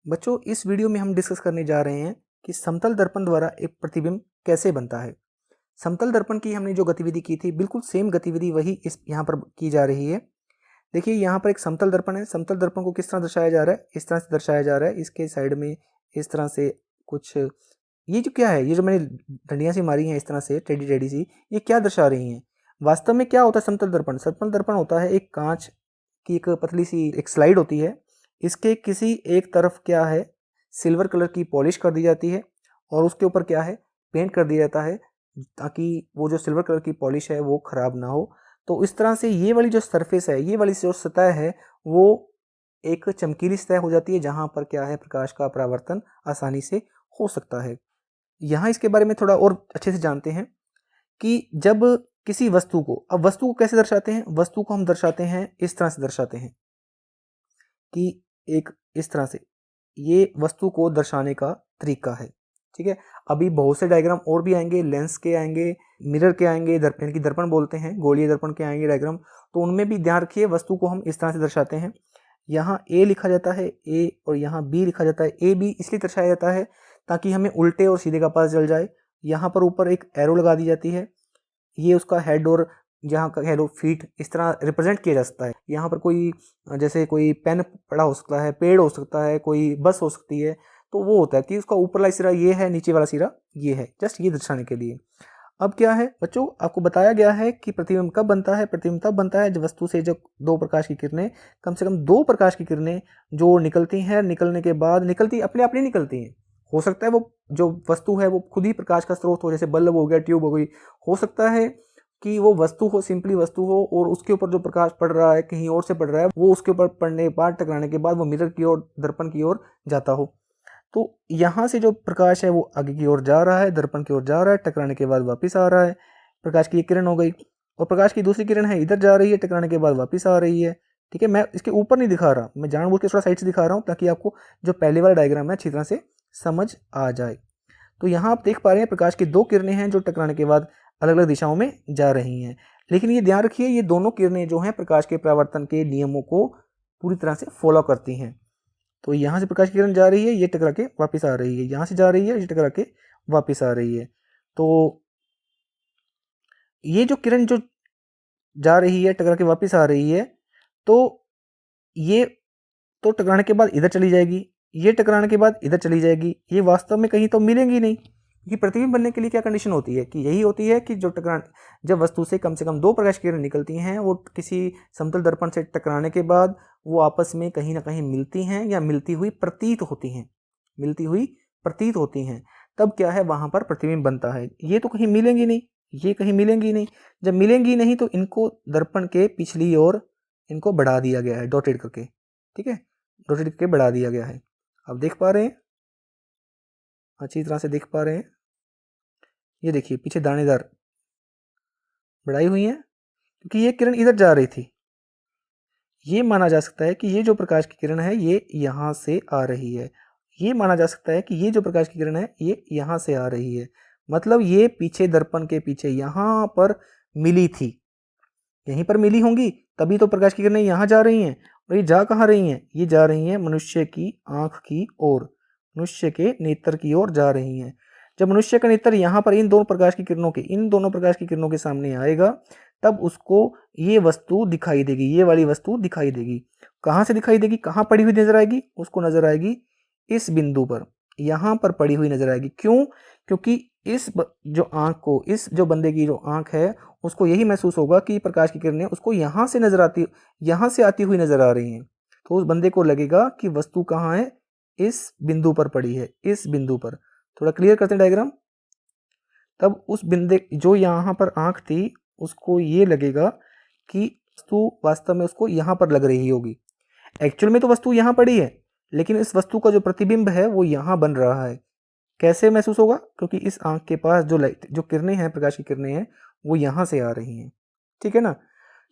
बच्चों, इस वीडियो में हम डिस्कस करने जा रहे हैं कि समतल दर्पण द्वारा एक प्रतिबिंब कैसे बनता है। समतल दर्पण की हमने जो गतिविधि की थी, बिल्कुल सेम गतिविधि वही इस यहाँ पर की जा रही है। देखिए, यहाँ पर एक समतल दर्पण है। समतल दर्पण को किस तरह दर्शाया जा रहा है? इस तरह से दर्शाया जा रहा है। इसके साइड में इस तरह से कुछ, ये जो क्या है, ये जो मैंने डंडियां सी मारी हैं इस तरह से टेढ़ी टेढ़ी सी, ये क्या दर्शा रही हैं? वास्तव में क्या होता है समतल दर्पण? समतल दर्पण होता है एक कांच की एक पतली सी एक स्लाइड होती है। इसके किसी एक तरफ क्या है, सिल्वर कलर की पॉलिश कर दी जाती है और उसके ऊपर क्या है, पेंट कर दिया जाता है, ताकि वो जो सिल्वर कलर की पॉलिश है वो खराब ना हो। तो इस तरह से ये वाली जो सरफेस है, ये वाली जो सतह है, वो एक चमकीली सतह हो जाती है, जहां पर क्या है, प्रकाश का परावर्तन आसानी से हो सकता है। यहाँ इसके बारे में थोड़ा और अच्छे से जानते हैं कि जब किसी वस्तु को, अब वस्तु को कैसे दर्शाते हैं? वस्तु को हम दर्शाते हैं इस तरह से दर्शाते हैं कि एक इस तरह से, ये वस्तु को दर्शाने का तरीका है। ठीक है, अभी बहुत से डायग्राम और भी आएंगे, लेंस के आएंगे, मिरर के आएंगे, दर्पण की दर्पण बोलते हैं, गोलीय दर्पण के आएंगे डायग्राम। तो उनमें भी ध्यान रखिए, वस्तु को हम इस तरह से दर्शाते हैं। यहाँ ए लिखा जाता है, ए, और यहाँ बी लिखा जाता है। ए बी इसलिए दर्शाया जाता है ताकि हमें उल्टे और सीधे का पता चल जाए। यहाँ पर ऊपर एक एरो लगा दी जाती है, ये उसका हेड, और जहाँ का कह लो फीट, इस तरह रिप्रेजेंट किया जा सकता है। यहाँ पर कोई, जैसे कोई पेन पड़ा हो सकता है, पेड़ हो सकता है, कोई बस हो सकती है। तो वो होता है कि उसका ऊपर वाला सिरा ये है, नीचे वाला सिरा ये है, जस्ट ये दर्शाने के लिए। अब क्या है बच्चों, आपको बताया गया है कि प्रतिबिंब कब बनता है। प्रतिबिंब तब बनता है जब वस्तु से जो दो प्रकाश की किरणें, कम से कम दो प्रकाश की किरणें जो निकलती हैं, निकलने के बाद निकलती अपने आप नहीं निकलती हैं। हो सकता है वो जो वस्तु है वो खुद ही प्रकाश का स्रोत हो, जैसे बल्ब हो गया, ट्यूब हो गई। हो सकता है कि वो वस्तु हो, सिंपली वस्तु हो, और उसके ऊपर जो प्रकाश पड़ रहा है कहीं और से पड़ रहा है, वो उसके ऊपर पड़ने के बाद, टकराने के बाद वो मिरर की ओर, दर्पण की ओर जाता हो। तो यहाँ से जो प्रकाश है वो आगे की ओर जा रहा है, दर्पण की ओर जा रहा है, टकराने के बाद वापस आ रहा है। प्रकाश की एक किरण हो गई, और प्रकाश की दूसरी किरण है, इधर जा रही है, टकराने के बाद वापस आ रही है। ठीक है, मैं इसके ऊपर नहीं दिखा रहा, मैं जानबूझ के थोड़ा साइड से दिखा रहा हूँ ताकि आपको जो पहले वाला डायग्राम है अच्छी तरह से समझ आ जाए। तो यहाँ आप देख पा रहे हैं प्रकाश की दो किरणें हैं जो टकराने के बाद अलग अलग दिशाओं में जा रही हैं। लेकिन ये ध्यान रखिए, ये दोनों किरणें जो हैं प्रकाश के परावर्तन के नियमों को पूरी तरह से फॉलो करती हैं। तो यहाँ से प्रकाश की किरण जा रही है, ये टकरा के वापस आ रही है, यहाँ से जा रही है, ये टकरा के वापस आ रही है। तो ये जो किरण जो जा रही है, टकरा के वापस आ रही है, तो ये तो टकराने के बाद इधर चली जाएगी, ये टकराने के बाद इधर चली जाएगी। ये वास्तव में कहीं तो मिलेंगी नहीं, क्योंकि प्रतिबिंब बनने के लिए क्या कंडीशन होती है कि यही होती है कि जो टकरान, जब वस्तु से कम दो प्रकाश की किरण निकलती हैं, वो किसी समतल दर्पण से टकराने के बाद वो आपस में कहीं ना कहीं मिलती हैं, या मिलती हुई प्रतीत होती हैं, मिलती हुई प्रतीत होती हैं। तब क्या है, वहां पर प्रतिबिंब बनता है। ये तो कहीं मिलेंगी नहीं, ये कहीं मिलेंगी नहीं। जब मिलेंगी नहीं तो इनको दर्पण के पिछली ओर इनको बढ़ा दिया गया है, डॉटेड करके। ठीक है, रोटेट करके बढ़ा दिया गया है। अब देख पा रहे हैं, अच्छी तरह से देख पा रहे हैं। ये देखिए पीछे दानेदार बढ़ाई हुई है, क्योंकि ये किरण इधर जा रही थी। ये माना जा सकता है कि ये जो प्रकाश की किरण है ये यहाँ से आ रही है। ये माना जा सकता है कि ये जो प्रकाश की किरण है ये यहाँ से आ रही है। मतलब ये पीछे दर्पण के पीछे यहाँ पर मिली थी, यहीं पर मिली होंगी, तभी तो प्रकाश की किरणें यहाँ जा रही हैं। और ये जा कहाँ रही हैं? ये जा रही हैं मनुष्य की आंख की ओर, मनुष्य के नेत्र की ओर जा रही हैं। जब मनुष्य का नेत्र यहाँ पर इन दोनों प्रकाश की किरणों के, इन दोनों प्रकाश की किरणों के सामने आएगा, तब उसको ये वस्तु दिखाई देगी, ये वाली वस्तु दिखाई देगी। कहाँ से दिखाई देगी, कहाँ पड़ी हुई नजर आएगी? उसको नजर आएगी इस बिंदु पर, यहाँ पर पड़ी हुई नजर आएगी। क्यों? क्योंकि जो आंख को, इस जो बंदे की जो आंख है, उसको यही महसूस होगा कि प्रकाश की किरणें उसको यहाँ से नजर आती, यहाँ से आती हुई नजर आ रही हैं। तो उस बंदे को लगेगा कि वस्तु कहाँ है, इस बिंदु पर पड़ी है, इस बिंदु पर। थोड़ा क्लियर करते हैं डायग्राम। तब उस बिंदे जो यहाँ पर आंख थी, उसको ये लगेगा कि वस्तु वास्तव में उसको यहाँ पर लग रही होगी। एक्चुअल में तो वस्तु यहाँ पड़ी है, लेकिन इस वस्तु का जो प्रतिबिंब है वो यहाँ बन रहा है। कैसे महसूस होगा? क्योंकि इस आंख के पास जो लाइट, जो किरणें हैं, प्रकाश की किरणें हैं, वो यहाँ से आ रही हैं। ठीक है ना?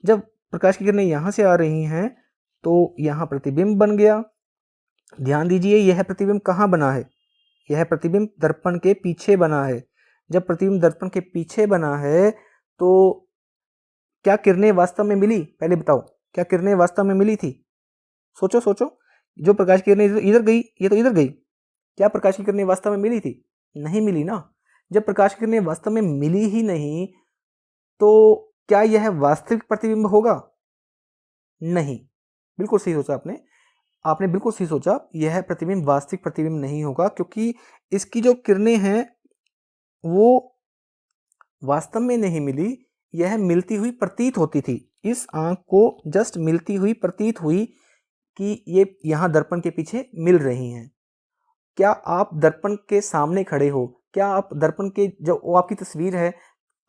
जब प्रकाश की किरणें यहाँ से आ रही हैं तो यहाँ प्रतिबिंब बन गया। ध्यान दीजिए, यह प्रतिबिंब कहाँ बना है? यह प्रतिबिंब दर्पण के पीछे बना है। जब प्रतिबिंब दर्पण के पीछे बना है तो क्या किरणें वास्तव में मिली? पहले बताओ, क्या किरणें वास्तव में मिली थी? सोचो सोचो, जो प्रकाश की किरणें इधर गई, ये तो इधर गई, क्या प्रकाश की किरणें वास्तव में मिली थी? नहीं मिली ना। जब प्रकाश की किरणें वास्तव में मिली ही नहीं तो क्या यह वास्तविक प्रतिबिंब होगा? नहीं। बिल्कुल सही सोचा आपने, आपने बिल्कुल सही सोचा, यह प्रतिबिंब वास्तविक प्रतिबिंब नहीं होगा, क्योंकि इसकी जो किरणें हैं वो वास्तव में नहीं मिली, यह मिलती हुई प्रतीत होती थी। इस आंख को जस्ट मिलती हुई प्रतीत हुई कि ये यहां दर्पण के पीछे मिल रही हैं। क्या आप दर्पण के सामने खड़े हो, क्या आप दर्पण के, जो वो आपकी तस्वीर है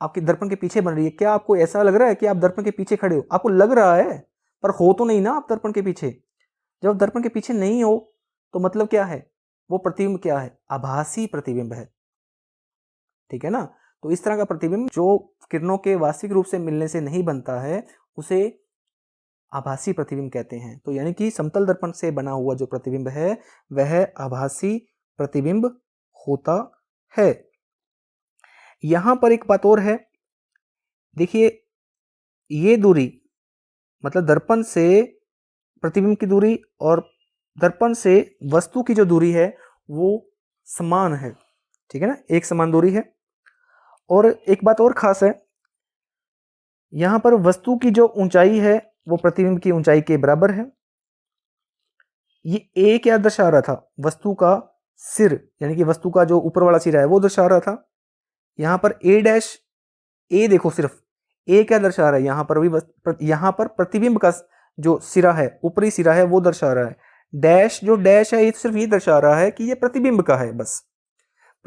आपके दर्पण के पीछे बन रही है, क्या आपको ऐसा लग रहा है कि आप दर्पण के पीछे खड़े हो? आपको लग रहा है पर हो तो नहीं ना आप दर्पण के पीछे। जब दर्पण के पीछे नहीं हो तो मतलब क्या है? वो प्रतिबिंब क्या है? आभासी प्रतिबिंब है। ठीक है ना। तो इस तरह का प्रतिबिंब जो किरणों के वास्तविक रूप से मिलने से नहीं बनता है उसे आभासी प्रतिबिंब कहते हैं। तो यानी कि समतल दर्पण से बना हुआ जो प्रतिबिंब है वह आभासी प्रतिबिंब होता है। यहां पर एक बात और है, देखिए ये दूरी मतलब दर्पण से प्रतिबिंब की दूरी और दर्पण से वस्तु की जो दूरी है वो समान है। ठीक है ना, एक समान दूरी है। और एक बात और खास है, यहां पर वस्तु की जो ऊंचाई है वो प्रतिबिंब की ऊंचाई के बराबर है। ये ए क्या दर्शा रहा था? वस्तु का सिर, यानी कि वस्तु का जो ऊपर वाला सिरा है वो दर्शा रहा था। यहां पर ए डैश, ए देखो सिर्फ, ए क्या दर्शा रहा है? यहां पर भी यहां पर प्रतिबिंब का जो सिरा है, ऊपरी सिरा है वो दर्शा रहा है। डैश, जो डैश है ये सिर्फ ये दर्शा रहा है कि ये प्रतिबिंब का है बस।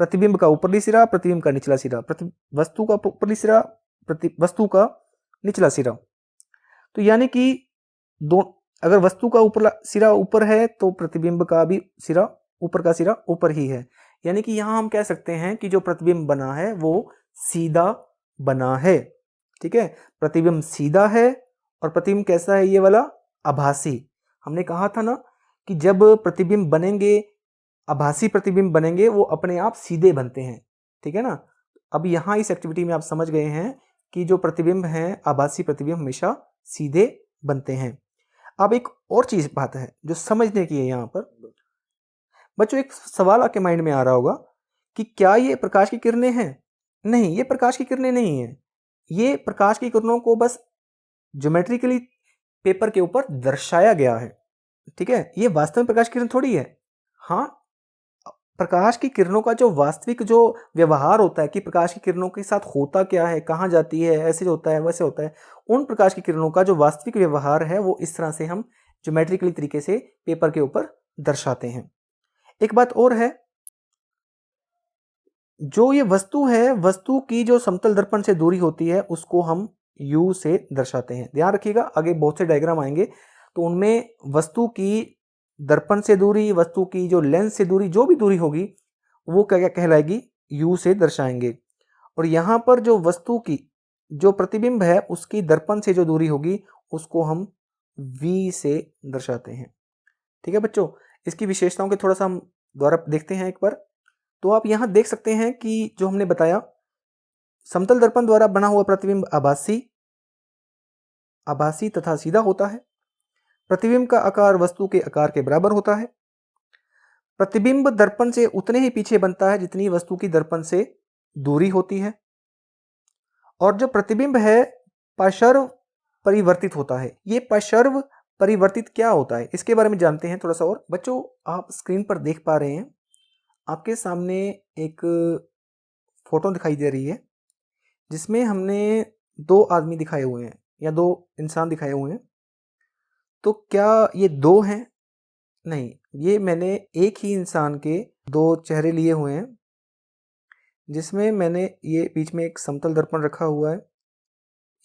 प्रतिबिंब का ऊपरी सिरा, प्रतिबिंब का निचला सिरा, वस्तु का ऊपरी सिरा, वस्तु का निचला सिरा। तो यानी कि दो, अगर वस्तु का ऊपर सिरा ऊपर है तो प्रतिबिंब का भी सिरा, ऊपर का सिरा ऊपर ही है। यानी कि यहां हम कह सकते हैं कि जो प्रतिबिंब बना है वो सीधा बना है। ठीक है, प्रतिबिंब सीधा है। और प्रतिबिंब कैसा है? ये वाला आभासी। हमने कहा था ना कि जब प्रतिबिंब बनेंगे, आभासी प्रतिबिंब बनेंगे, वो अपने आप सीधे बनते हैं। ठीक है ना। अब यहां इस एक्टिविटी में आप समझ गए हैं कि जो प्रतिबिंब हैं आभासी प्रतिबिंब हमेशा सीधे बनते हैं। अब एक और चीज बात है जो समझने की है यहां पर बच्चों, एक सवाल आपके माइंड में आ रहा होगा कि क्या ये प्रकाश की किरणें हैं? नहीं, ये प्रकाश की किरणें नहीं है। ये प्रकाश की किरणों को बस ज्योमेट्रिकली पेपर के ऊपर दर्शाया गया है। ठीक है, ये वास्तव में प्रकाश की किरण थोड़ी है। हाँ, प्रकाश की किरणों का जो वास्तविक जो व्यवहार होता है कि प्रकाश की किरणों के साथ होता क्या है, कहाँ जाती है, ऐसे होता है वैसे होता है, उन प्रकाश की किरणों का जो वास्तविक व्यवहार है वो इस तरह से हम ज्योमेट्रिकली तरीके से पेपर के ऊपर दर्शाते हैं। एक बात और है, जो ये वस्तु है, वस्तु की जो समतल दर्पण से दूरी होती है उसको हम u से दर्शाते हैं। ध्यान रखिएगा, आगे बहुत से डायग्राम आएंगे तो उनमें वस्तु की दर्पण से दूरी, वस्तु की जो लेंस से दूरी, जो भी दूरी होगी वो क्या क्या कहलाएगी? u से दर्शाएंगे। और यहां पर जो वस्तु की जो प्रतिबिंब है उसकी दर्पण से जो दूरी होगी उसको हम v से दर्शाते हैं। ठीक है बच्चों, इसकी विशेषताओं के थोड़ा सा हम द्वारा देखते हैं एक बार। तो आप यहां देख सकते हैं कि जो हमने बताया, समतल दर्पण द्वारा बना हुआ प्रतिबिंब आभासी तथा सीधा होता है। प्रतिबिंब का आकार वस्तु के आकार के बराबर होता है। प्रतिबिंब दर्पण से उतने ही पीछे बनता है जितनी वस्तु की दर्पण से दूरी होती है। और जो प्रतिबिंब है पार्श्व परिवर्तित होता है। ये पार्श्व परिवर्तित क्या होता है इसके बारे में जानते हैं थोड़ा सा और। बच्चों, आप स्क्रीन पर देख पा रहे हैं, आपके सामने एक फोटो दिखाई दे रही है जिसमें हमने दो आदमी दिखाए हुए हैं या दो इंसान दिखाए हुए हैं। तो क्या ये दो हैं? नहीं, ये मैंने एक ही इंसान के दो चेहरे लिए हुए हैं, जिसमें मैंने ये बीच में एक समतल दर्पण रखा हुआ है।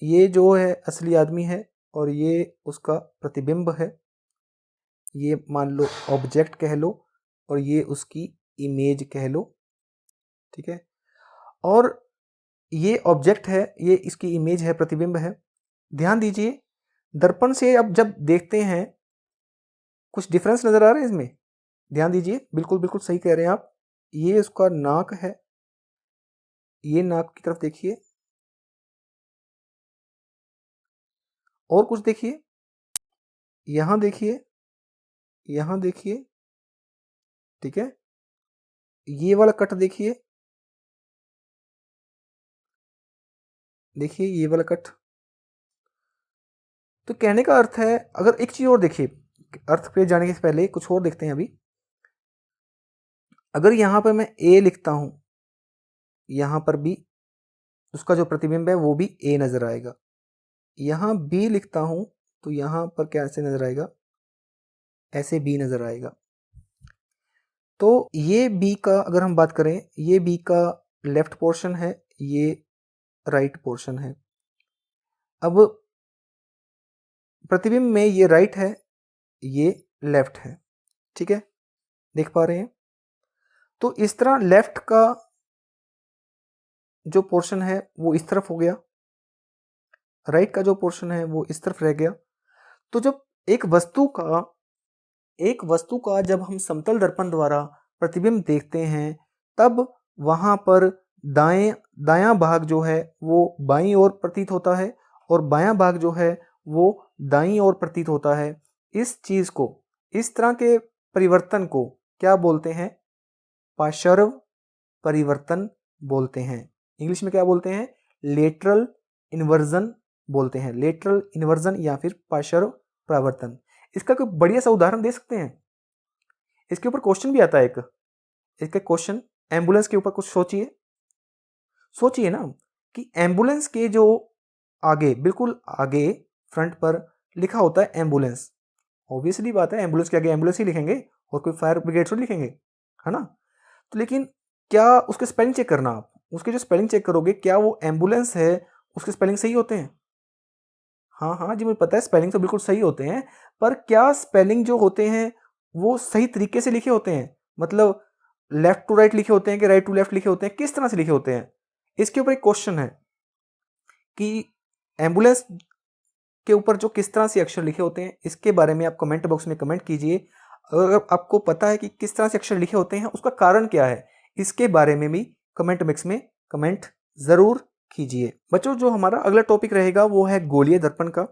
ये जो है असली आदमी है और ये उसका प्रतिबिंब है। ये मान लो ऑब्जेक्ट कह लो और ये उसकी इमेज कह लो। ठीक है, और ये ऑब्जेक्ट है, ये इसकी इमेज है, प्रतिबिंब है। ध्यान दीजिए, दर्पण से अब जब देखते हैं कुछ डिफरेंस नजर आ रहा है इसमें। ध्यान दीजिए, बिल्कुल बिल्कुल सही कह रहे हैं आप। ये उसका नाक है, ये नाक की तरफ देखिए, और कुछ देखिए, यहां देखिए, यहाँ देखिए, ठीक है, ये वाला कट देखिए, देखिए ये वाला कट। तो कहने का अर्थ है, अगर एक चीज और देखिए, अर्थ पे जाने से पहले कुछ और देखते हैं अभी। अगर यहां पर मैं ए लिखता हूं, यहां पर भी उसका जो प्रतिबिंब है वो भी ए नजर आएगा। यहां बी लिखता हूं तो यहां पर कैसे नजर आएगा, ऐसे बी नजर आएगा। तो ये बी का अगर हम बात करें, ये बी का लेफ्ट पोर्शन है, ये राइट पोर्शन है। अब प्रतिबिंब में ये राइट है, ये लेफ्ट है, ठीक है, देख पा रहे हैं। तो इस तरह लेफ्ट का जो पोर्शन है वो इस तरफ हो गया, राइट का जो पोर्शन है वो इस तरफ रह गया। तो जब एक वस्तु का जब हम समतल दर्पण द्वारा प्रतिबिंब देखते हैं, तब वहां पर दायां भाग जो है वो बाईं ओर प्रतीत होता है और बायां भाग जो है वो दाईं ओर प्रतीत होता है। इस चीज को, इस तरह के परिवर्तन को क्या बोलते हैं, पार्श्व परिवर्तन बोलते हैं। इंग्लिश में क्या बोलते हैं, लेटरल इन्वर्जन बोलते हैं, लेटरल इन्वर्जन या फिर पार्श्व परावर्तन। इसका कोई बढ़िया सा उदाहरण दे सकते हैं, इसके ऊपर क्वेश्चन भी आता है एक, इसका क्वेश्चन एम्बुलेंस के ऊपर कुछ सोचिए, सोचिए ना कि एम्बुलेंस के जो आगे, बिल्कुल आगे फ्रंट पर लिखा होता है एम्बुलेंस। ऑब्वियसली बात है, एम्बुलेंस के आगे एम्बुलेंस ही लिखेंगे और कोई फायर ब्रिगेड थोड़ी लिखेंगे, है ना। तो लेकिन क्या उसके स्पेलिंग चेक करना, आप उसके जो स्पेलिंग चेक करोगे, क्या वो एम्बुलेंस है उसके स्पेलिंग सही होते हैं? हाँ हाँ जी, मुझे पता है स्पेलिंग तो बिल्कुल सही होते हैं, पर क्या स्पेलिंग जो होते हैं वो सही तरीके से लिखे होते हैं? मतलब लेफ्ट टू राइट लिखे होते हैं कि राइट टू लेफ्ट लिखे होते हैं, किस तरह से लिखे होते हैं? इसके ऊपर एक क्वेश्चन है कि एम्बुलेंस के ऊपर जो किस तरह से अक्षर लिखे होते हैं, इसके बारे में आप कमेंट बॉक्स में कमेंट कीजिए। अगर आपको पता है कि किस तरह से अक्षर लिखे होते हैं, उसका कारण क्या है, इसके बारे में भी कमेंट बॉक्स में कमेंट जरूर कीजिए। बच्चों, जो हमारा अगला टॉपिक रहेगा वो है गोलीय दर्पण का।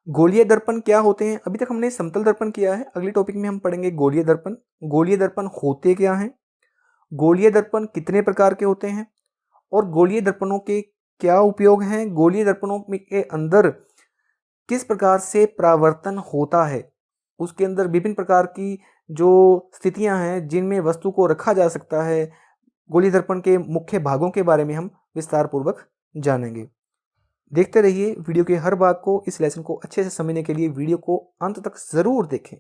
गोलीय दर्पण क्या होते हैं? अभी तक हमने समतल दर्पण किया है, अगले टॉपिक में हम पढ़ेंगे गोलीय दर्पण। गोलीय दर्पण होते क्या हैं, गोलीय दर्पण कितने प्रकार के होते हैं और गोलीय दर्पणों के क्या उपयोग हैं, गोलीय दर्पणों के अंदर किस प्रकार से परावर्तन होता है, उसके अंदर विभिन्न प्रकार की जो स्थितियां हैं जिनमें वस्तु को रखा जा सकता है, गोलीय दर्पण के मुख्य भागों के बारे में हम विस्तार पूर्वक जानेंगे। देखते रहिए वीडियो के हर भाग को। इस लेसन को अच्छे से समझने के लिए वीडियो को अंत तक जरूर देखें।